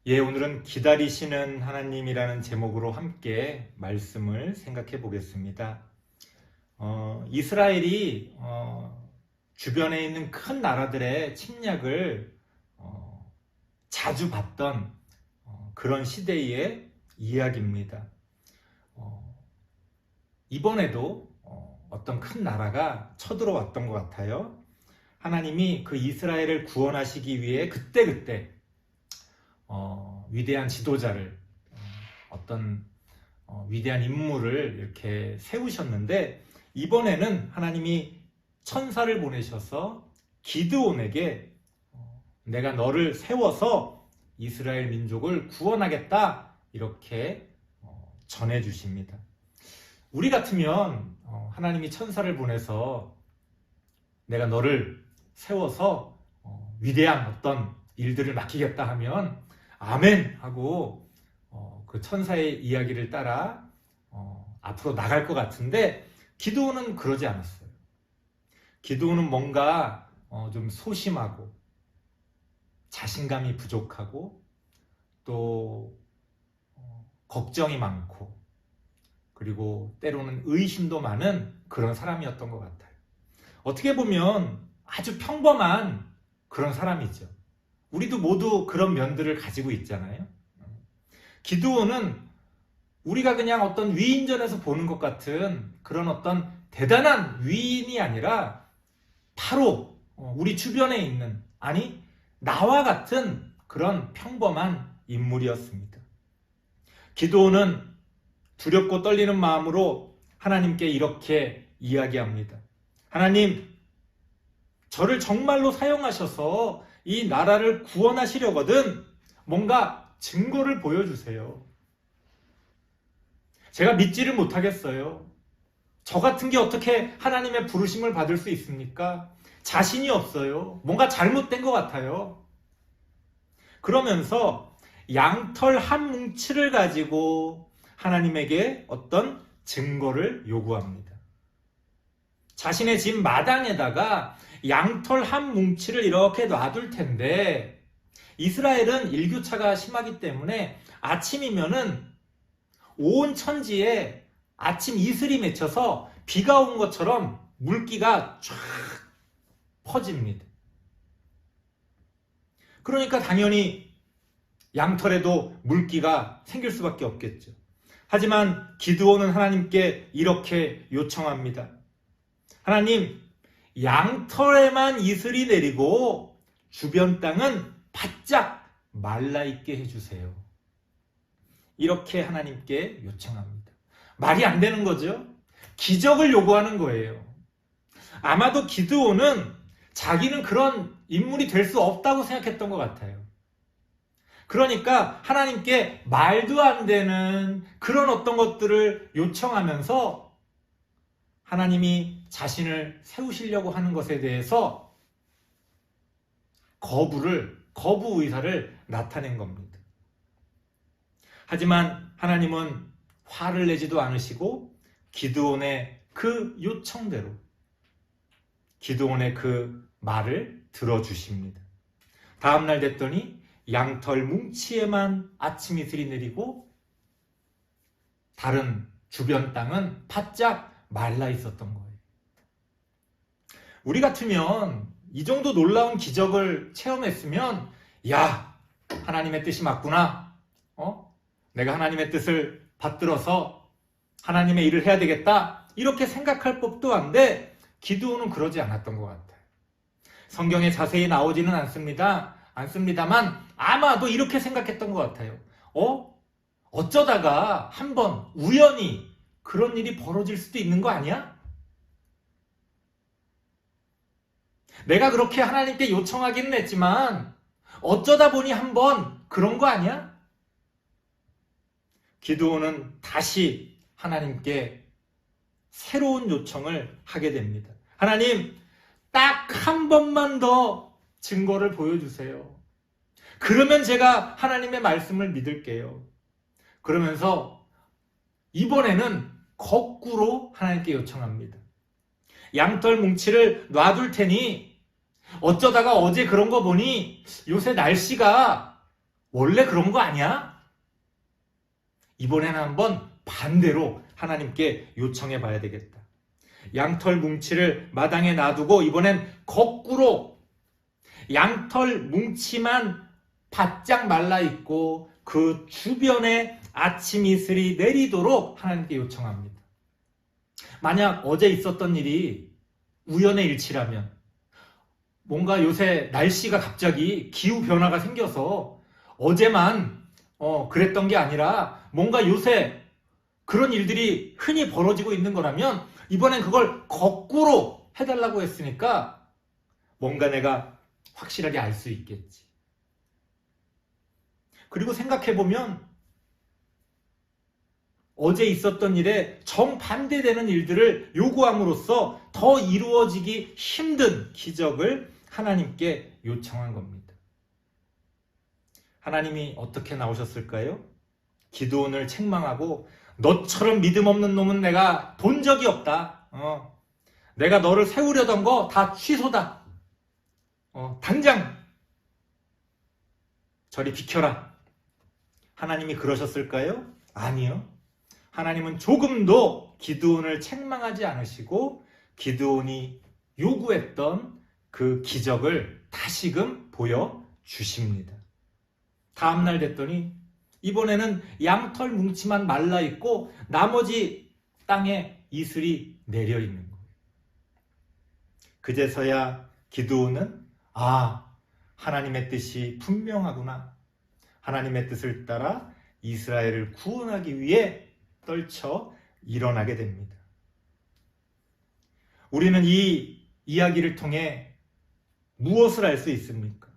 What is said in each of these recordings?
예, 오늘은 기다리시는 하나님이라는 제목으로 함께 말씀을 생각해 보겠습니다. 이스라엘이 주변에 있는 큰 나라들의 침략을 자주 봤던 그런 시대의 이야기입니다. 이번에도 어떤 큰 나라가 쳐들어왔던 것 같아요. 하나님이 그 이스라엘을 구원하시기 위해 그때그때 위대한 지도자를 어떤 위대한 인물을 이렇게 세우셨는데, 이번에는 하나님이 천사를 보내셔서 기드온에게 내가 너를 세워서 이스라엘 민족을 구원하겠다, 이렇게 전해 주십니다. 우리 같으면 하나님이 천사를 보내서 내가 너를 세워서 위대한 어떤 일들을 맡기겠다 하면 아멘 하고 그 천사의 이야기를 따라 앞으로 나갈 것 같은데, 기드온은 그러지 않았어요. 기드온은 뭔가 좀 소심하고 자신감이 부족하고 또 걱정이 많고 그리고 때로는 의심도 많은 그런 사람이었던 것 같아요. 어떻게 보면 아주 평범한 그런 사람이죠. 우리도 모두 그런 면들을 가지고 있잖아요. 기드온은 우리가 그냥 어떤 위인전에서 보는 것 같은 그런 어떤 대단한 위인이 아니라 바로 우리 주변에 있는, 아니 나와 같은 그런 평범한 인물이었습니다. 기드온은 두렵고 떨리는 마음으로 하나님께 이렇게 이야기합니다. 하나님, 저를 정말로 사용하셔서 이 나라를 구원하시려거든 뭔가 증거를 보여주세요. 제가 믿지를 못하겠어요. 저 같은 게 어떻게 하나님의 부르심을 받을 수 있습니까? 자신이 없어요. 뭔가 잘못된 것 같아요. 그러면서 양털 한 뭉치를 가지고 하나님에게 어떤 증거를 요구합니다. 자신의 집 마당에다가 양털 한 뭉치를 이렇게 놔둘 텐데, 이스라엘은 일교차가 심하기 때문에 아침이면은 온 천지에 아침 이슬이 맺혀서 비가 온 것처럼 물기가 쫙 퍼집니다. 그러니까 당연히 양털에도 물기가 생길 수밖에 없겠죠. 하지만 기드온은 하나님께 이렇게 요청합니다. 하나님, 양털에만 이슬이 내리고 주변 땅은 바짝 말라있게 해주세요. 이렇게 하나님께 요청합니다. 말이 안 되는 거죠. 기적을 요구하는 거예요. 아마도 기드온은 자기는 그런 인물이 될 수 없다고 생각했던 것 같아요. 그러니까 하나님께 말도 안 되는 그런 어떤 것들을 요청하면서 하나님이 자신을 세우시려고 하는 것에 대해서 거부 의사를 나타낸 겁니다. 하지만 하나님은 화를 내지도 않으시고 기드온의 그 요청대로 기드온의 그 말을 들어주십니다. 다음날 됐더니 양털 뭉치에만 아침 이슬이 내리고 다른 주변 땅은 바짝 말라 있었던 거예요. 우리 같으면 이 정도 놀라운 기적을 체험했으면, 야, 하나님의 뜻이 맞구나. 내가 하나님의 뜻을 받들어서 하나님의 일을 해야 되겠다, 이렇게 생각할 법도 한데, 기드온은 그러지 않았던 것 같아요. 성경에 자세히 나오지는 않습니다만 아마도 이렇게 생각했던 것 같아요. 어쩌다가 한번 우연히 그런 일이 벌어질 수도 있는 거 아니야? 내가 그렇게 하나님께 요청하기는 했지만 어쩌다 보니 한번 그런 거 아니야? 기드온은 다시 하나님께 새로운 요청을 하게 됩니다. 하나님, 딱 한 번만 더 증거를 보여주세요. 그러면 제가 하나님의 말씀을 믿을게요. 그러면서 이번에는 거꾸로 하나님께 요청합니다. 양털 뭉치를 놔둘 테니 어쩌다가 어제 그런 거 보니 요새 날씨가 원래 그런 거 아니야? 이번에는 한번 반대로 하나님께 요청해 봐야 되겠다. 양털 뭉치를 마당에 놔두고 이번엔 거꾸로 양털 뭉치만 바짝 말라 있고 그 주변에 아침 이슬이 내리도록 하나님께 요청합니다. 만약 어제 있었던 일이 우연의 일치라면, 뭔가 요새 날씨가 갑자기 기후 변화가 생겨서 어제만 그랬던 게 아니라 뭔가 요새 그런 일들이 흔히 벌어지고 있는 거라면 이번엔 그걸 거꾸로 해달라고 했으니까 뭔가 내가 확실하게 알 수 있겠지. 그리고 생각해보면 어제 있었던 일에 정반대되는 일들을 요구함으로써 더 이루어지기 힘든 기적을 하나님께 요청한 겁니다. 하나님이 어떻게 나오셨을까요? 기드온을 책망하고 너처럼 믿음 없는 놈은 내가 본 적이 없다. 내가 너를 세우려던 거 다 취소다. 당장 저리 비켜라. 하나님이 그러셨을까요? 아니요. 하나님은 조금도 기드온을 책망하지 않으시고 기드온이 요구했던 그 기적을 다시금 보여주십니다. 다음날 됐더니 이번에는 양털 뭉치만 말라있고 나머지 땅에 이슬이 내려있는 거예요. 그제서야 기드온은 하나님의 뜻이 분명하구나. 하나님의 뜻을 따라 이스라엘을 구원하기 위해 떨쳐 일어나게 됩니다. 우리는 이 이야기를 통해 무엇을 알 수 있습니까?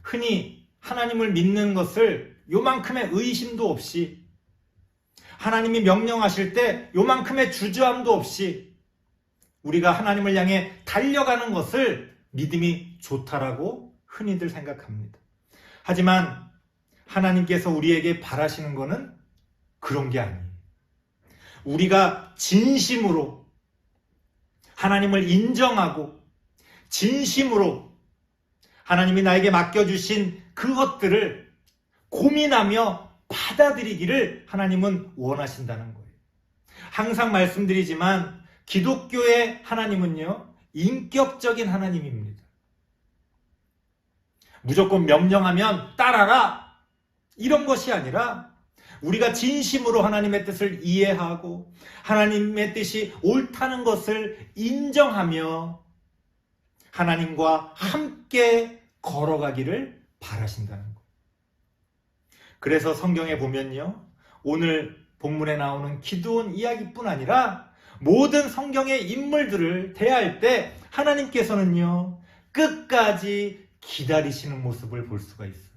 흔히 하나님을 믿는 것을 요만큼의 의심도 없이, 하나님이 명령하실 때 요만큼의 주저함도 없이 우리가 하나님을 향해 달려가는 것을 믿음이 좋다라고 흔히들 생각합니다. 하지만 하나님께서 우리에게 바라시는 것은 그런 게 아니에요. 우리가 진심으로 하나님을 인정하고 진심으로 하나님이 나에게 맡겨주신 그것들을 고민하며 받아들이기를 하나님은 원하신다는 거예요. 항상 말씀드리지만 기독교의 하나님은요, 인격적인 하나님입니다. 무조건 명령하면 따라라, 이런 것이 아니라 우리가 진심으로 하나님의 뜻을 이해하고 하나님의 뜻이 옳다는 것을 인정하며 하나님과 함께 걸어가기를 바라신다는 거예요. 그래서 성경에 보면요, 오늘 본문에 나오는 기드온 이야기뿐 아니라 모든 성경의 인물들을 대할 때 하나님께서는요, 끝까지 기다리시는 모습을 볼 수가 있어요.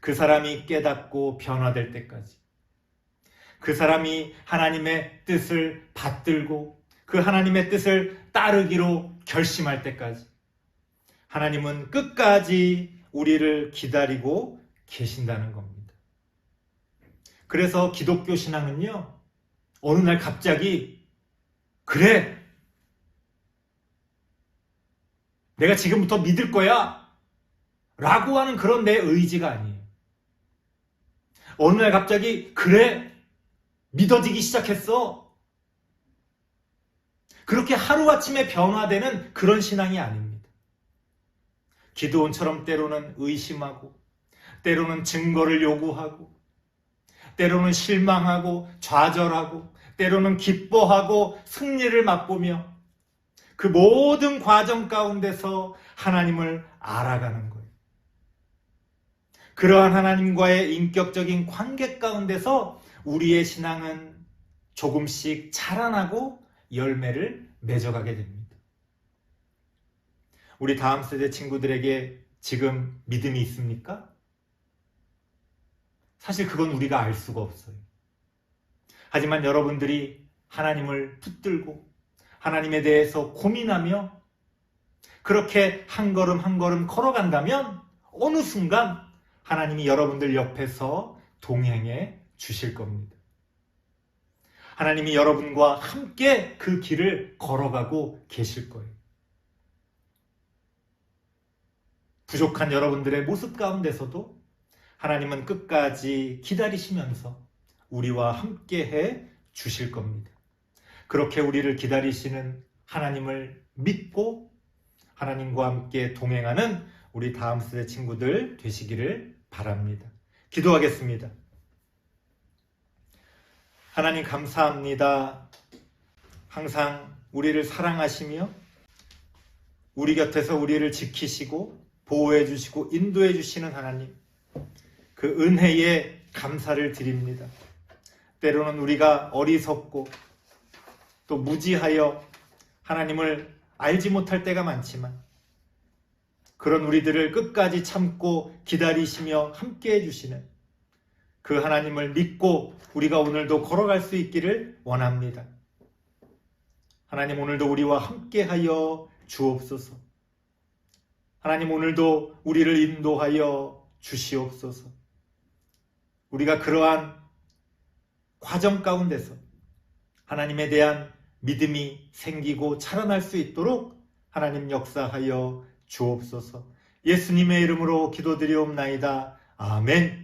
그 사람이 깨닫고 변화될 때까지, 그 사람이 하나님의 뜻을 받들고 그 하나님의 뜻을 따르기로 결심할 때까지 하나님은 끝까지 우리를 기다리고 계신다는 겁니다. 그래서 기독교 신앙은요, 어느 날 갑자기 그래, 내가 지금부터 믿을 거야 라고 하는 그런 내 의지가 아니에요. 어느 날 갑자기 그래, 믿어지기 시작했어, 그렇게 하루아침에 변화되는 그런 신앙이 아닙니다. 기드온처럼 때로는 의심하고 때로는 증거를 요구하고 때로는 실망하고 좌절하고 때로는 기뻐하고 승리를 맛보며 그 모든 과정 가운데서 하나님을 알아가는 거예요. 그러한 하나님과의 인격적인 관계 가운데서 우리의 신앙은 조금씩 자라나고 열매를 맺어가게 됩니다. 우리 다음 세대 친구들에게 지금 믿음이 있습니까? 사실 그건 우리가 알 수가 없어요. 하지만 여러분들이 하나님을 붙들고 하나님에 대해서 고민하며 그렇게 한 걸음 한 걸음 걸어간다면 어느 순간 하나님이 여러분들 옆에서 동행해 주실 겁니다. 하나님이 여러분과 함께 그 길을 걸어가고 계실 거예요. 부족한 여러분들의 모습 가운데서도 하나님은 끝까지 기다리시면서 우리와 함께해 주실 겁니다. 그렇게 우리를 기다리시는 하나님을 믿고 하나님과 함께 동행하는 우리 다음 세대 친구들 되시기를 바랍니다. 기도하겠습니다. 하나님 감사합니다. 항상 우리를 사랑하시며 우리 곁에서 우리를 지키시고 보호해 주시고 인도해 주시는 하나님, 그 은혜에 감사를 드립니다. 때로는 우리가 어리석고 또 무지하여 하나님을 알지 못할 때가 많지만 그런 우리들을 끝까지 참고 기다리시며 함께 해주시는 그 하나님을 믿고 우리가 오늘도 걸어갈 수 있기를 원합니다. 하나님, 오늘도 우리와 함께하여 주옵소서. 하나님, 오늘도 우리를 인도하여 주시옵소서. 우리가 그러한 과정 가운데서 하나님에 대한 믿음이 생기고 자라날 수 있도록 하나님 역사하여 주옵소서. 예수님의 이름으로 기도드리옵나이다. 아멘.